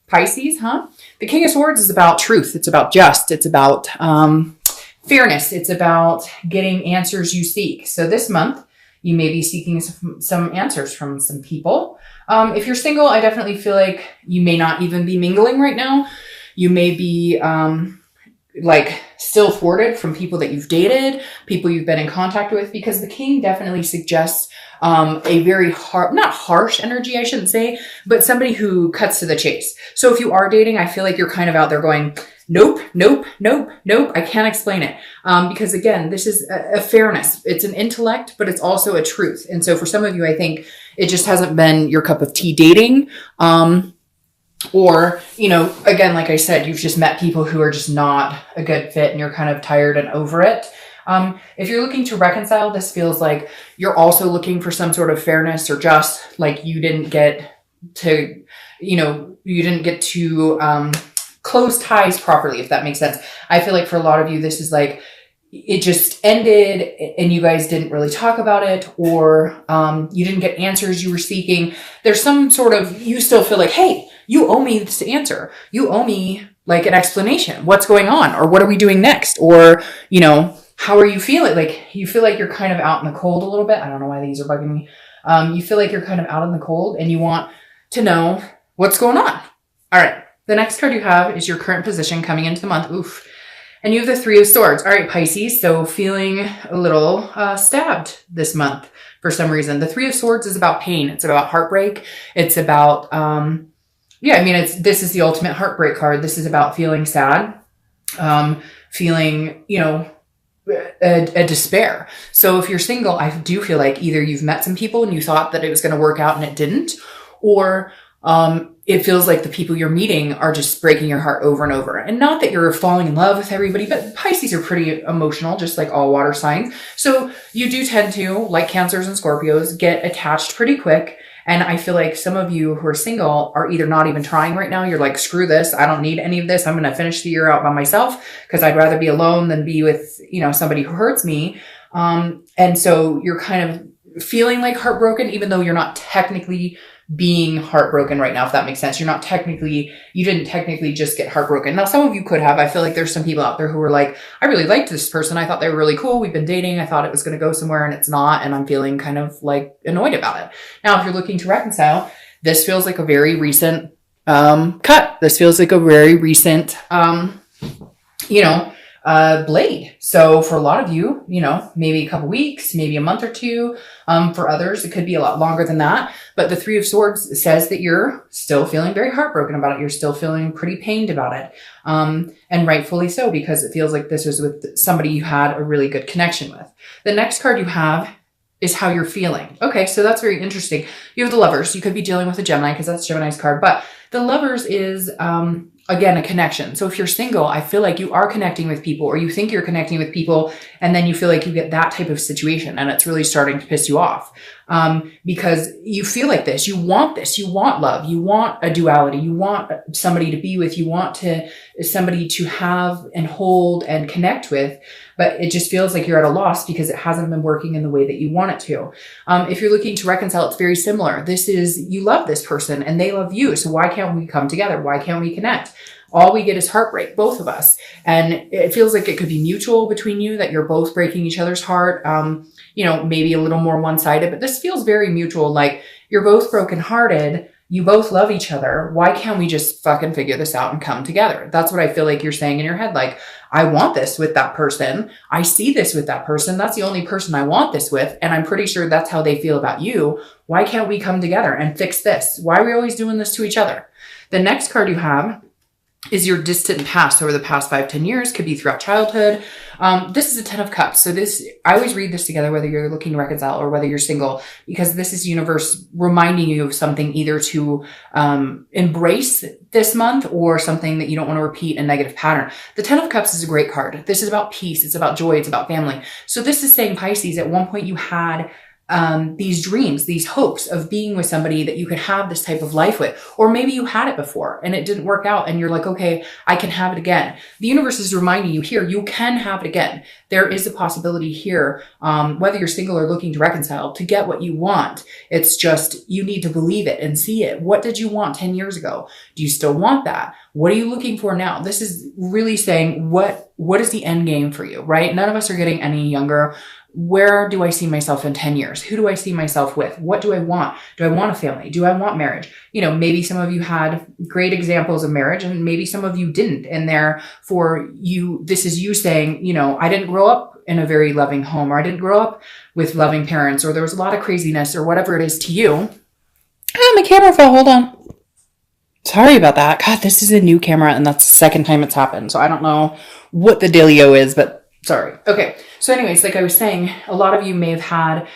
Pisces, huh? The King of Swords is about truth. It's about just. It's about fairness. It's about getting answers you seek. So this month, you may be seeking some answers from some people. If you're single, I definitely feel like you may not even be mingling right now. You may be like still thwarted from people that you've dated, people you've been in contact with, because the King definitely suggests a very not harsh energy, I shouldn't say, but somebody who cuts to the chase. So if you are dating, I feel like you're kind of out there going, nope, nope, nope, nope. I can't explain it. Because again, this is a fairness. It's an intellect, but it's also a truth. And so for some of you, I think it just hasn't been your cup of tea dating. Or, you know, again, like I said, you've just met people who are just not a good fit and you're kind of tired and over it. If you're looking to reconcile, this feels like you're also looking for some sort of fairness or just like you didn't get to, close ties properly, if that makes sense. I feel like for a lot of you, this is like, it just ended and you guys didn't really talk about it, or you didn't get answers you were seeking. There's some sort of, you still feel like, hey, you owe me this answer. You owe me like an explanation. What's going on? Or what are we doing next? Or, you know, how are you feeling? Like you feel like you're kind of out in the cold a little bit. I don't know why these are bugging me. You feel like you're kind of out in the cold and you want to know what's going on. All right. The next card you have is your current position coming into the month. Oof. And you have the Three of Swords. All right, Pisces. So feeling a little stabbed this month for some reason. The Three of Swords is about pain. It's about heartbreak. It's about, this is the ultimate heartbreak card. This is about feeling sad, feeling, a despair. So if you're single, I do feel like either you've met some people and you thought that it was going to work out and it didn't, or it feels like the people you're meeting are just breaking your heart over and over. And not that you're falling in love with everybody, but Pisces are pretty emotional, just like all water signs. So you do tend to, like Cancers and Scorpios, get attached pretty quick. And I feel like some of you who are single are either not even trying right now. You're like, screw this. I don't need any of this. I'm going to finish the year out by myself because I'd rather be alone than be with, somebody who hurts me. And so you're kind of feeling like heartbroken, even though you're not technically being heartbroken right now, if that makes sense. You didn't technically just get heartbroken. Now, some of you could have. I feel like there's some people out there who are like, I really liked this person. I thought they were really cool. We've been dating. I thought it was going to go somewhere and it's not. And I'm feeling kind of like annoyed about it. Now, if you're looking to reconcile, this feels like a very recent cut. This feels like a very recent, blade. So for a lot of you, maybe a couple weeks, maybe a month or two. For others, it could be a lot longer than that. But the Three of Swords says that you're still feeling very heartbroken about it. You're still feeling pretty pained about it. And rightfully so, because it feels like this was with somebody you had a really good connection with. The next card you have is how you're feeling. Okay, so that's very interesting. You have the Lovers. You could be dealing with a Gemini because that's Gemini's card. But the Lovers is, again, a connection. So if you're single, I feel like you are connecting with people, or you think you're connecting with people, and then you feel like you get that type of situation and it's really starting to piss you off. Because you feel like this, you want love, you want a duality, you want somebody to be with, you want somebody to have and hold and connect with, but it just feels like you're at a loss because it hasn't been working in the way that you want it to. If you're looking to reconcile, it's very similar. This is, you love this person and they love you. So why can't we come together? Why can't we connect? All we get is heartbreak, both of us. And it feels like it could be mutual between you, that you're both breaking each other's heart. Maybe a little more one-sided, but this feels very mutual. Like you're both brokenhearted. You both love each other. Why can't we just fucking figure this out and come together? That's what I feel like you're saying in your head. Like, I want this with that person. I see this with that person. That's the only person I want this with. And I'm pretty sure that's how they feel about you. Why can't we come together and fix this? Why are we always doing this to each other? The next card you have is your distant past over the past 5-10 years, could be throughout childhood. This is a 10 of cups. So I always read this together, whether you're looking to reconcile or whether you're single, because this is universe reminding you of something either to embrace this month or something that you don't want to repeat a negative pattern. The 10 of cups is a great card. This is about peace. It's about joy. It's about family. So this is saying, Pisces, at one point you had these dreams, these hopes of being with somebody that you could have this type of life with. Or maybe you had it before and it didn't work out and you're like, okay, I can have it again. The universe is reminding you here, you can have it again. There is a possibility here, whether you're single or looking to reconcile, to get what you want. It's just, you need to believe it and see it. What did you want 10 years ago? Do you still want that? What are you looking for now? This is really saying, what is the end game for you, right? None of us are getting any younger. Where do I see myself in 10 years? Who do I see myself with? What do I want? Do I want a family? Do I want marriage? You know, maybe some of you had great examples of marriage and maybe some of you didn't. And therefore this is you saying, you know, I didn't grow up in a very loving home, or I didn't grow up with loving parents, or there was a lot of craziness, or whatever it is to you. Oh, my camera fell. Hold on. Sorry about that. God, this is a new camera and that's the second time it's happened. So I don't know what the dealio is, but sorry. Okay. So anyways, like I was saying, a lot of you may have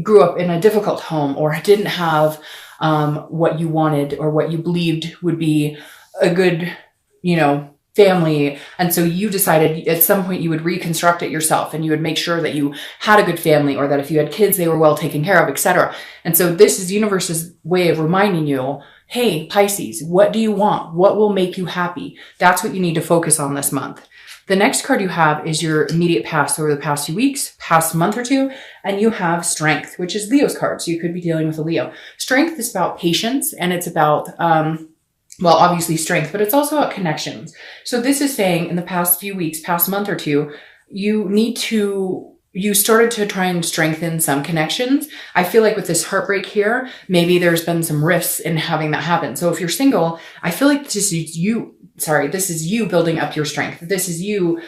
grew up in a difficult home or didn't have what you wanted or what you believed would be a good, you know, family. And so you decided at some point you would reconstruct it yourself and you would make sure that you had a good family, or that if you had kids, they were well taken care of, etc. And so this is the universe's way of reminding you, hey, Pisces, what do you want? What will make you happy? That's what you need to focus on this month. The next card you have is your immediate past over the past few weeks, past month or two, and you have Strength, which is Leo's card. So you could be dealing with a Leo. Strength is about patience, and it's about, well, obviously strength, but it's also about connections. So this is saying in the past few weeks, past month or two, you started to try and strengthen some connections. I feel like with this heartbreak here, maybe there's been some rifts in having that happen. So if you're single, I feel like this is you building up your strength. This is you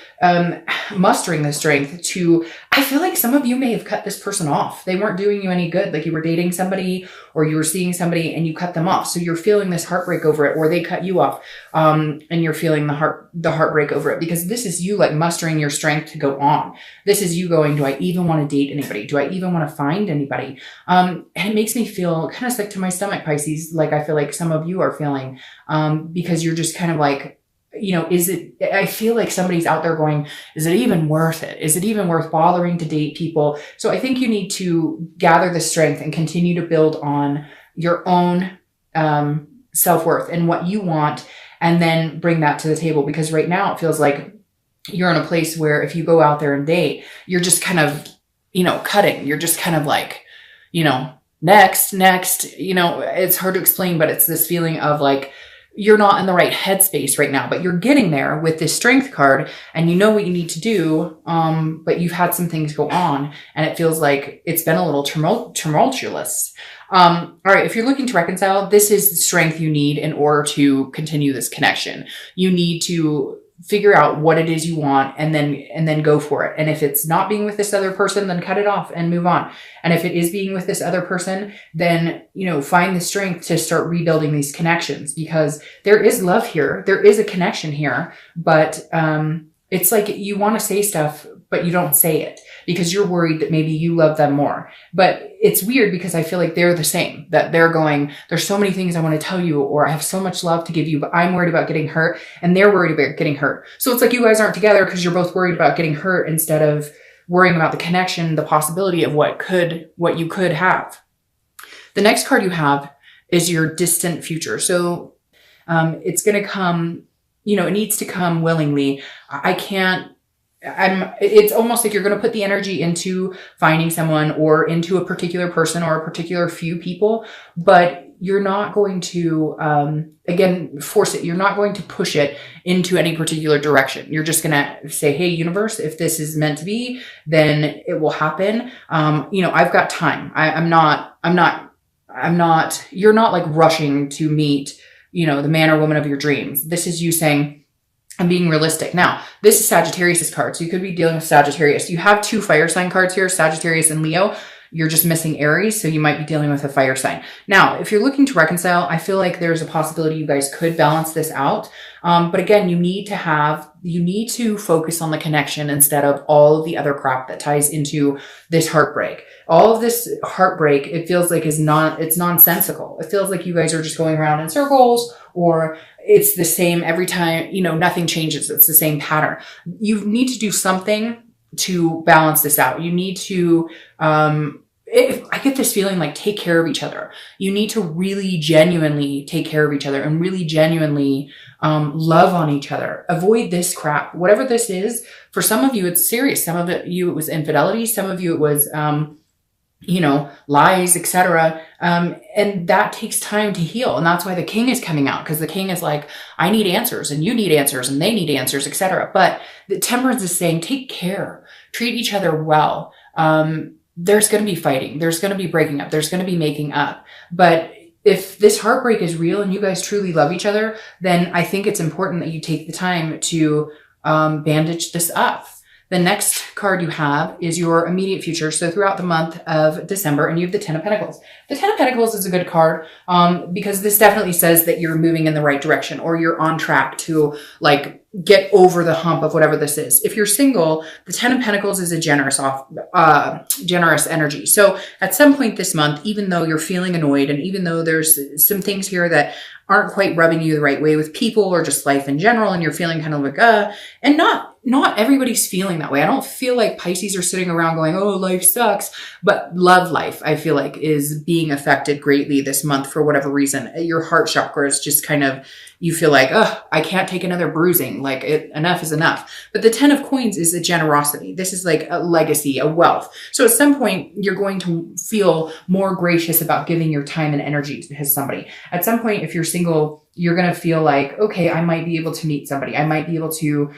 mustering the strength to, I feel like some of you may have cut this person off. They weren't doing you any good. Like you were dating somebody or you were seeing somebody and you cut them off. So you're feeling this heartbreak over it, or they cut you off. And you're feeling the heartbreak over it, because this is you like mustering your strength to go on. This is you going, do I even want to date anybody? Do I even want to find anybody? And it makes me feel kind of sick to my stomach, Pisces. Like I feel like some of you are feeling, because you're just kind of like, you know, I feel like somebody's out there going, is it even worth it? Is it even worth bothering to date people? So I think you need to gather the strength and continue to build on your own self-worth and what you want, and then bring that to the table. Because right now it feels like you're in a place where if you go out there and date, you're just kind of, you know, cutting. You're just kind of like, you know, next, you know, it's hard to explain, but it's this feeling of like, you're not in the right headspace right now, but you're getting there with this Strength card and you know what you need to do. But you've had some things go on and it feels like it's been a little tumultuous. All right. If you're looking to reconcile, this is the strength you need in order to continue this connection. You need to figure out what it is you want and then go for it. And if it's not being with this other person, then cut it off and move on. And if it is being with this other person, then, you know, find the strength to start rebuilding these connections, because there is love here. There is a connection here, but, it's like you want to say stuff, but you don't say it because you're worried that maybe you love them more. But it's weird because I feel like they're the same, that they're going, there's so many things I want to tell you, or I have so much love to give you, but I'm worried about getting hurt and they're worried about getting hurt. So it's like you guys aren't together because you're both worried about getting hurt instead of worrying about the connection, the possibility of what you could have. The next card you have is your distant future. So it's going to come, you know, it needs to come willingly. It's almost like you're going to put the energy into finding someone or into a particular person or a particular few people, but you're not going to, again, force it. You're not going to push it into any particular direction. You're just going to say, hey, universe, if this is meant to be, then it will happen. You know, I've got time. You're not like rushing to meet, you know, the man or woman of your dreams. This is you saying, I'm being realistic. Now, this is Sagittarius's card. So you could be dealing with Sagittarius. You have two fire sign cards here, Sagittarius and Leo. You're just missing Aries. So you might be dealing with a fire sign. Now, if you're looking to reconcile, I feel like there's a possibility you guys could balance this out. But again, you need to focus on the connection instead of all of the other crap that ties into this heartbreak. All of this heartbreak, it feels like it's nonsensical. It feels like you guys are just going around in circles, or it's the same every time, you know, nothing changes. It's the same pattern. You need to do something to balance this out. You need to, I get this feeling like take care of each other. You need to really genuinely take care of each other and really genuinely love on each other. Avoid this crap. Whatever this is, for some of you, it's serious. Some of it infidelity. Some of you, it was, lies, etc. And that takes time to heal. And that's why the king is coming out, because the king is like, I need answers and you need answers and they need answers, etc. But the temperance is saying, take care, treat each other well. There's going to be fighting. There's going to be breaking up. There's going to be making up. But if this heartbreak is real and you guys truly love each other, then I think it's important that you take the time to bandage this up. The next card you have is your immediate future. So throughout the month of December, and you have the Ten of Pentacles. The Ten of Pentacles is a good card because this definitely says that you're moving in the right direction, or you're on track to like get over the hump of whatever this is. If you're single, the Ten of Pentacles is a generous energy. So at some point this month, even though you're feeling annoyed, and even though there's some things here that aren't quite rubbing you the right way with people or just life in general, and you're feeling kind of like, and not everybody's feeling that way. I don't feel like Pisces are sitting around going, oh, life sucks. But love life, I feel like, is being affected greatly this month for whatever reason. Your heart chakra is just kind of, you feel like, oh, I can't take another bruising. Like enough is enough. But the Ten of Coins is a generosity. This is like a legacy, a wealth. So at some point, you're going to feel more gracious about giving your time and energy to somebody. At some point, if you're single, you're going to feel like, okay, I might be able to meet somebody. I might be able to,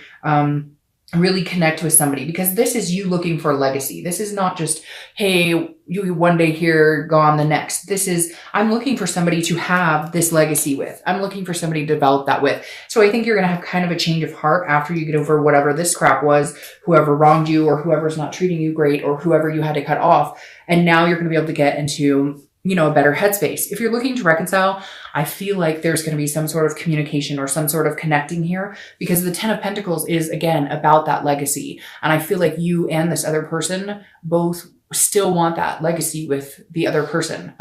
really connect with somebody, because this is you looking for a legacy. This is not just, hey, you one day here, gone the next. This is, I'm looking for somebody to have this legacy with. I'm looking for somebody to develop that with. So I think you're going to have kind of a change of heart after you get over whatever this crap was, whoever wronged you, or whoever's not treating you great, or whoever you had to cut off. And now you're going to be able to get into, a better headspace. If you're looking to reconcile, I feel like there's going to be some sort of communication or some sort of connecting here, because the Ten of Pentacles is, again, about that legacy. And I feel like you and this other person both still want that legacy with the other person.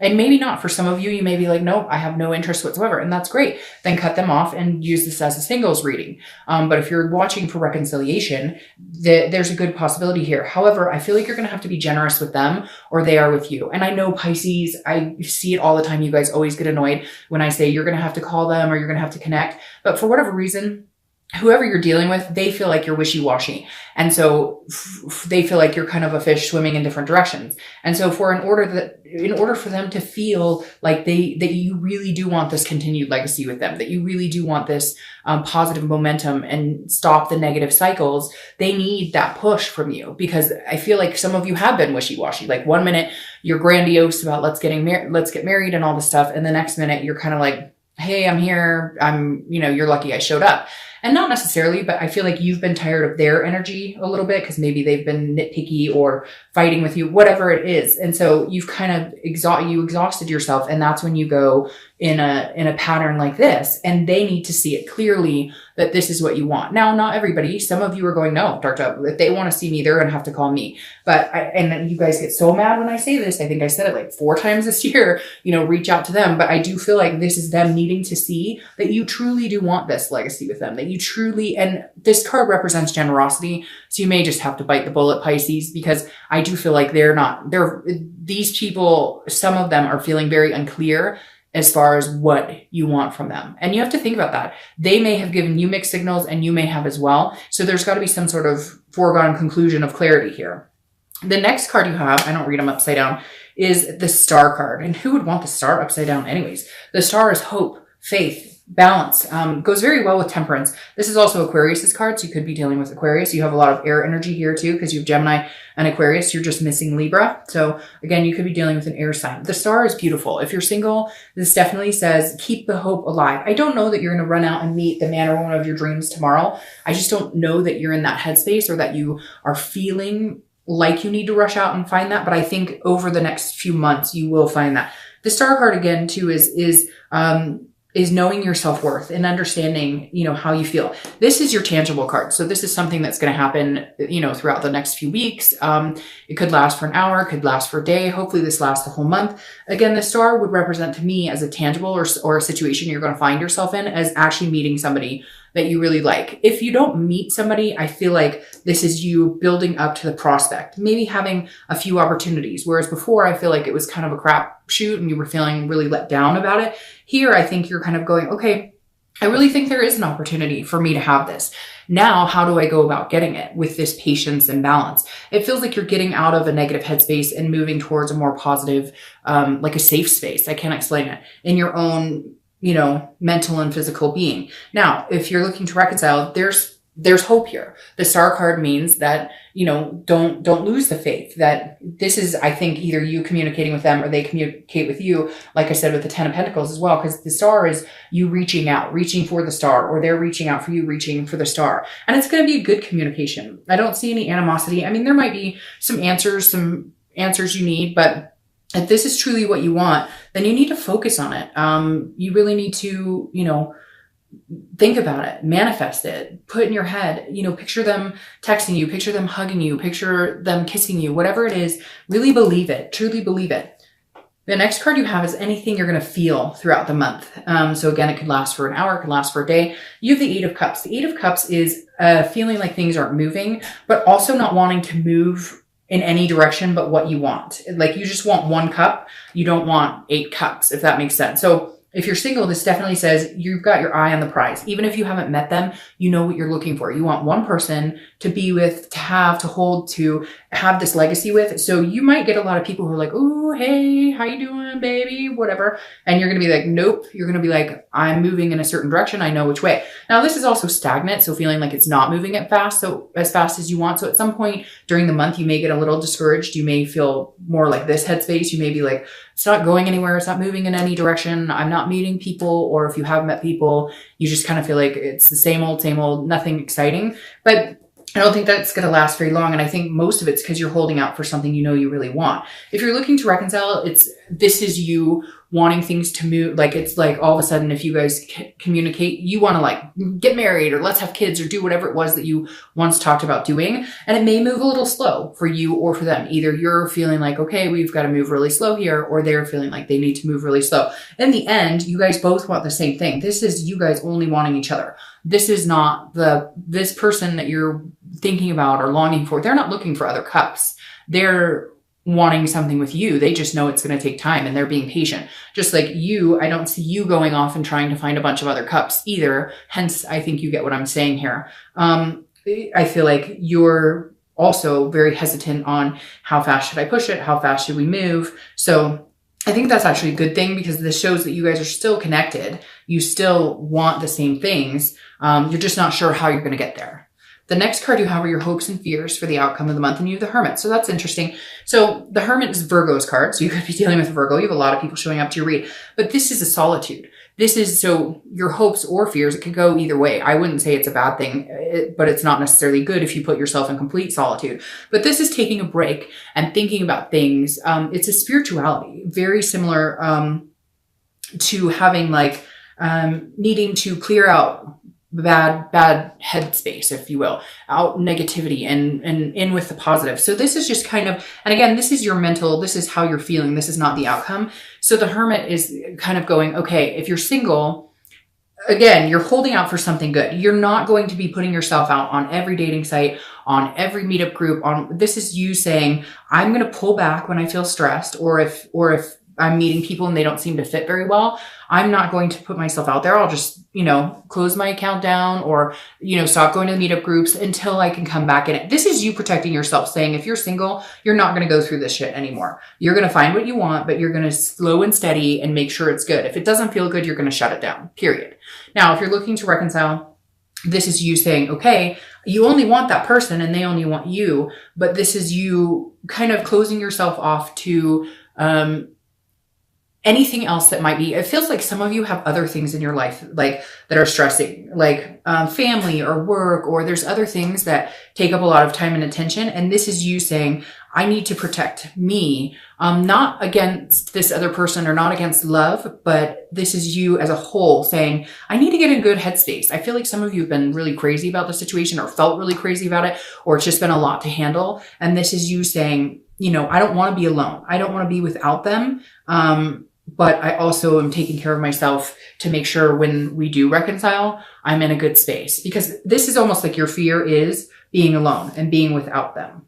And maybe not. For some of you, you may be like, nope, I have no interest whatsoever. And that's great. Then cut them off and use this as a singles reading. But if you're watching for reconciliation, there's a good possibility here. However, I feel like you're going to have to be generous with them, or they are with you. And I know Pisces, I see it all the time. You guys always get annoyed when I say you're going to have to call them or you're going to have to connect. But for whatever reason, whoever you're dealing with, they feel like you're wishy-washy. And so they feel like you're kind of a fish swimming in different directions. And so in order for them to feel like that you really do want this continued legacy with them, that you really do want this positive momentum and stop the negative cycles, they need that push from you. Because I feel like some of you have been wishy-washy. Like one minute you're grandiose about let's get married and all this stuff. And the next minute you're kind of like, hey, I'm here. You're lucky I showed up. And not necessarily, but I feel like you've been tired of their energy a little bit, because maybe they've been nitpicky or fighting with you, whatever it is. And so you've kind of exhausted yourself. And that's when you go in a pattern like this, and they need to see it clearly that this is what you want. Now, not everybody. Some of you are going, no, Dark Dove, if they want to see me, they're going to have to call me. And then you guys get so mad when I say this. I think I said it like 4 times this year, reach out to them. But I do feel like this is them needing to see that you truly do want this legacy with them, that you truly, and this card represents generosity. So you may just have to bite the bullet, Pisces, because I do feel like these people, some of them are feeling very unclear as far as what you want from them. And you have to think about that. They may have given you mixed signals, and you may have as well. So there's got to be some sort of foregone conclusion of clarity here. The next card you have, I don't read them upside down, is the Star card. And who would want the Star upside down anyways? The Star is hope, faith, balance, goes very well with Temperance. This is also Aquarius's card, so you could be dealing with Aquarius. You have a lot of air energy here too, because you have Gemini and Aquarius. You're just missing Libra. So again, you could be dealing with an air sign. The Star is beautiful. If you're single, this definitely says keep the hope alive. I don't know that you're going to run out and meet the man or woman of your dreams tomorrow. I just don't know that you're in that headspace, or that you are feeling like you need to rush out and find that. But I think over the next few months, you will find that. The Star card again too is knowing your self-worth and understanding, how you feel. This is your tangible card. So this is something that's going to happen, throughout the next few weeks. It could last for an hour, could last for a day. Hopefully this lasts the whole month. Again, the Star would represent to me as a tangible or a situation you're going to find yourself in, as actually meeting somebody that you really like. If you don't meet somebody, I feel like this is you building up to the prospect, maybe having a few opportunities. Whereas before, I feel like it was kind of a crap shoot and you were feeling really let down about it. Here, I think you're kind of going, okay, I really think there is an opportunity for me to have this. Now, how do I go about getting it with this patience and balance? It feels like you're getting out of a negative headspace and moving towards a more positive, like a safe space. I can't explain it, in your own, mental and physical being. Now, if you're looking to reconcile, there's hope here. The Star card means that, don't lose the faith, that this is, I think, either you communicating with them or they communicate with you. Like I said, with the 10 of Pentacles as well, because the Star is you reaching out, reaching for the Star, or they're reaching out for you, reaching for the Star. And it's going to be a good communication. I don't see any animosity. I mean, there might be some answers you need, but if this is truly what you want, then you need to focus on it. You really need to, think about it, manifest it, put in your head, picture them texting you, picture them hugging you, picture them kissing you, whatever it is, really believe it, truly believe it. The next card you have is anything you're going to feel throughout the month. So again, it could last for an hour, it could last for a day. You have the 8 of Cups. The 8 of Cups is feeling like things aren't moving, but also not wanting to move in any direction but what you want. Like you just want 1 cup. You don't want 8 cups, if that makes sense. So if you're single, this definitely says you've got your eye on the prize. Even if you haven't met them, you know what you're looking for. You want one person to be with, to have, to hold, to have this legacy with. So you might get a lot of people who are like, oh, hey, how you doing, baby? Whatever. And you're going to be like, nope. You're going to be like, I'm moving in a certain direction. I know which way. Now, this is also stagnant. So feeling like it's not moving as fast as you want. So at some point during the month, you may get a little discouraged. You may feel more like this headspace. You may be like, it's not going anywhere. It's not moving in any direction. I'm not meeting people. Or if you have met people, you just kind of feel like it's the same old, nothing exciting. But I don't think that's going to last very long. And I think most of it's because you're holding out for something you really want. If you're looking to reconcile, this is you wanting things to move. Like, it's like all of a sudden, if you guys communicate, you want to like get married or let's have kids or do whatever it was that you once talked about doing. And it may move a little slow for you or for them. Either you're feeling like, okay, we've got to move really slow here, or they're feeling like they need to move really slow. In the end, you guys both want the same thing. This is you guys only wanting each other. This is not this person that you're thinking about or longing for. They're not looking for other cups. They're wanting something with you. They just know it's going to take time and they're being patient. Just like you, I don't see you going off and trying to find a bunch of other cups either. Hence, I think you get what I'm saying here. I feel like you're also very hesitant on how fast should I push it? How fast should we move? So I think that's actually a good thing because this shows that you guys are still connected. You still want the same things. You're just not sure how you're going to get there. The next card you have are your hopes and fears for the outcome of the month, and you have the Hermit. So that's interesting. So the Hermit is Virgo's card. So you could be dealing with Virgo. You have a lot of people showing up to your read, but this is a solitude. This is so your hopes or fears. It could go either way. I wouldn't say it's a bad thing, but it's not necessarily good if you put yourself in complete solitude. But this is taking a break and thinking about things. It's a spirituality, very similar to having like needing to clear out bad headspace, if you will, out negativity and in with the positive. So this is just kind of, and again, this is your mental, this is how you're feeling. This is not the outcome. So the Hermit is kind of going, okay, if you're single, again, you're holding out for something good. You're not going to be putting yourself out on every dating site, on every meetup group. This is you saying, I'm going to pull back when I feel stressed, or if I'm meeting people and they don't seem to fit very well, I'm not going to put myself out there. I'll just, close my account down or, stop going to the meetup groups until I can come back in it. This is you protecting yourself, saying if you're single, you're not going to go through this shit anymore. You're going to find what you want, but you're going to slow and steady and make sure it's good. If it doesn't feel good, you're going to shut it down, period. Now, if you're looking to reconcile, this is you saying, okay, you only want that person and they only want you, but this is you kind of closing yourself off to, anything else that might be, it feels like some of you have other things in your life, like that are stressing, like family or work, or there's other things that take up a lot of time and attention. And this is you saying, I need to protect me, not against this other person or not against love, but this is you as a whole saying, I need to get in a good headspace. I feel like some of you have been really crazy about the situation or felt really crazy about it, or it's just been a lot to handle. And this is you saying, I don't want to be alone. I don't want to be without them. but I also am taking care of myself to make sure when we do reconcile, I'm in a good space, because this is almost like your fear is being alone and being without them.